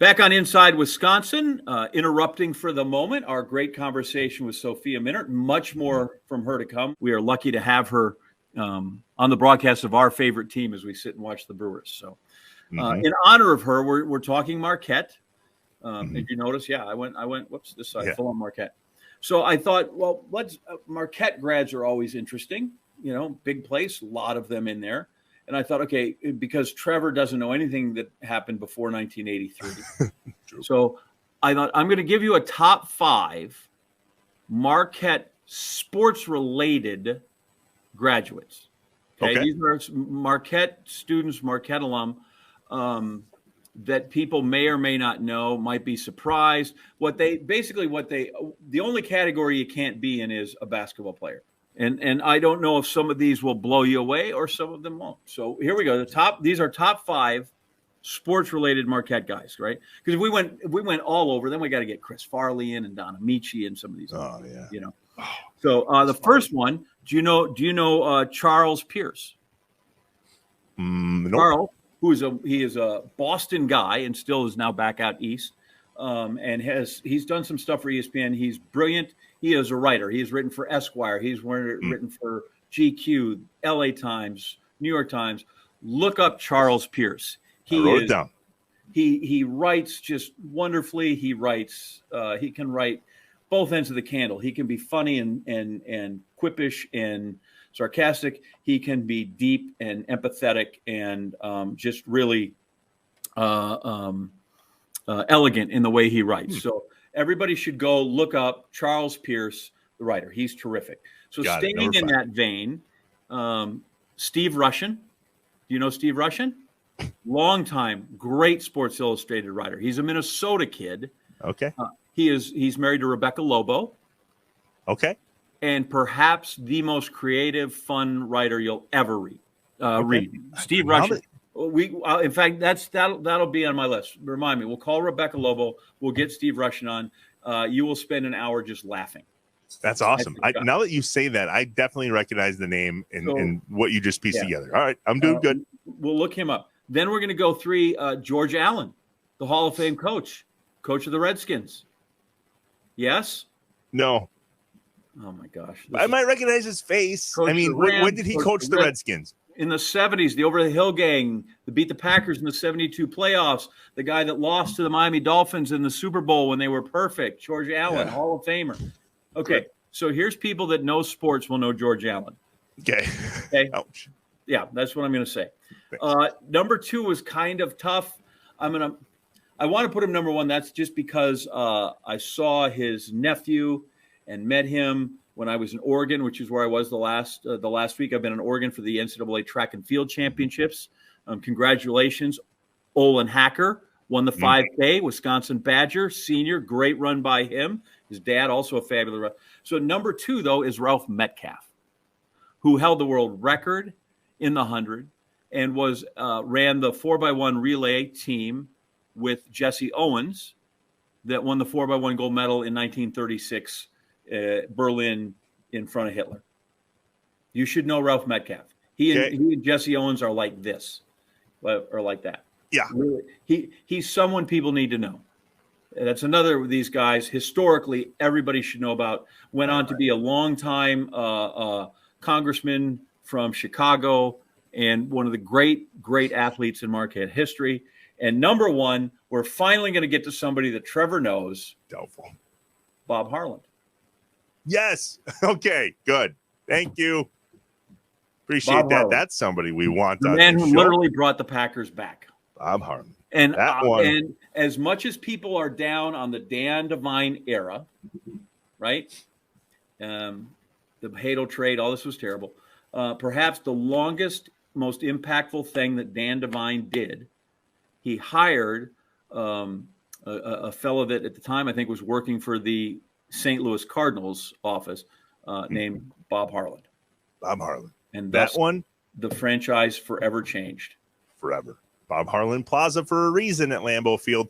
Back on Inside Wisconsin, interrupting for the moment our great conversation with Sophia Minnaert. Much more from her to come. We are lucky to have her on the broadcast of our favorite team as we sit and watch the Brewers. So in honor of her, we're talking Marquette. Did you notice? Yeah, I went, whoops, this side, full on Marquette. So I thought, well, Marquette grads are always interesting, big place, a lot of them in there. And I thought, okay, because Trevor doesn't know anything that happened before 1983. So I thought, I'm going to give you a top 5 Marquette sports-related graduates. Okay. These are Marquette students, Marquette alum, that people may or may not know, might be surprised. The only category you can't be in is a basketball player. And I don't know if some of these will blow you away or some of them won't. So here we go. These are top 5 sports-related Marquette guys, right? Because if we went all over, then we got to get Chris Farley in and Don Amici and some of these. Oh yeah. So the first one, do you know Charles Pierce? Nope. Charles, he is a Boston guy and still is now back out east, and he's done some stuff for ESPN. He's brilliant. He is a writer. He's written for Esquire. He's written for GQ, LA Times, New York Times. Look up Charles Pierce. I wrote it down. He writes just wonderfully. He can write both ends of the candle. He can be funny and quippish and sarcastic. He can be deep and empathetic and just really elegant in the way he writes. So everybody should go look up Charles Pierce, the writer. He's terrific. So staying in that vein, Steve Rushin. Do you know Steve Rushin? Long time, great Sports Illustrated writer. He's a Minnesota kid. Okay. He's married to Rebecca Lobo. Okay. And perhaps the most creative, fun writer you'll ever read. Steve Rushin. In fact, that'll be on my list. Remind me. We'll call Rebecca Lobo. We'll get Steve Rushin on. You will spend an hour just laughing. That's awesome. Now that you say that, I definitely recognize the name and what you just pieced together. All right, I'm doing good. We'll look him up. Then we're going to go 3. George Allen, the Hall of Fame coach of the Redskins. Yes? No. Oh my gosh! I might recognize his face. When did he coach the Redskins? In the 70s, the Over the Hill Gang, that beat the Packers in the 72 playoffs, the guy that lost to the Miami Dolphins in the Super Bowl when they were perfect, George Allen, Hall of Famer. Okay, so here's people that know sports will know George Allen. Okay. Ouch. Yeah, that's what I'm going to say. Number 2 was kind of tough. I want to put him number 1. That's just because I saw his nephew and met him when I was in Oregon, which is where I was the last week. I've been in Oregon for the NCAA Track and Field Championships. Congratulations. Olin Hacker won the 5K, Wisconsin Badger, senior. Great run by him. His dad, also a fabulous run. So number 2, though, is Ralph Metcalfe, who held the world record in the 100 and ran the 4x1 relay team with Jesse Owens that won the 4x1 gold medal in 1936 Berlin in front of Hitler. You should know Ralph Metcalfe. He and Jesse Owens are like this, or like that. Yeah, really, he's someone people need to know. That's another of these guys. Historically, everybody should know about. Went on to be a longtime congressman from Chicago and one of the great athletes in Marquette history. And number 1, we're finally going to get to somebody that Trevor knows. Doubtful. Bob Harlan. Yes. Okay, good. Thank you. Appreciate Bob that. Harlan. That's somebody we want the on man the who show. literally brought the Packers back. Bob Harlan. And that one. And as much as people are down on the Dan Devine era, right? The Hadel trade, all this was terrible. Perhaps the longest, most impactful thing that Dan Devine did, he hired a fellow that at the time I think was working for the St. Louis Cardinals office named Bob Harlan. Bob Harlan. And that one, the franchise forever changed. Forever. Bob Harlan Plaza for a reason at Lambeau Field.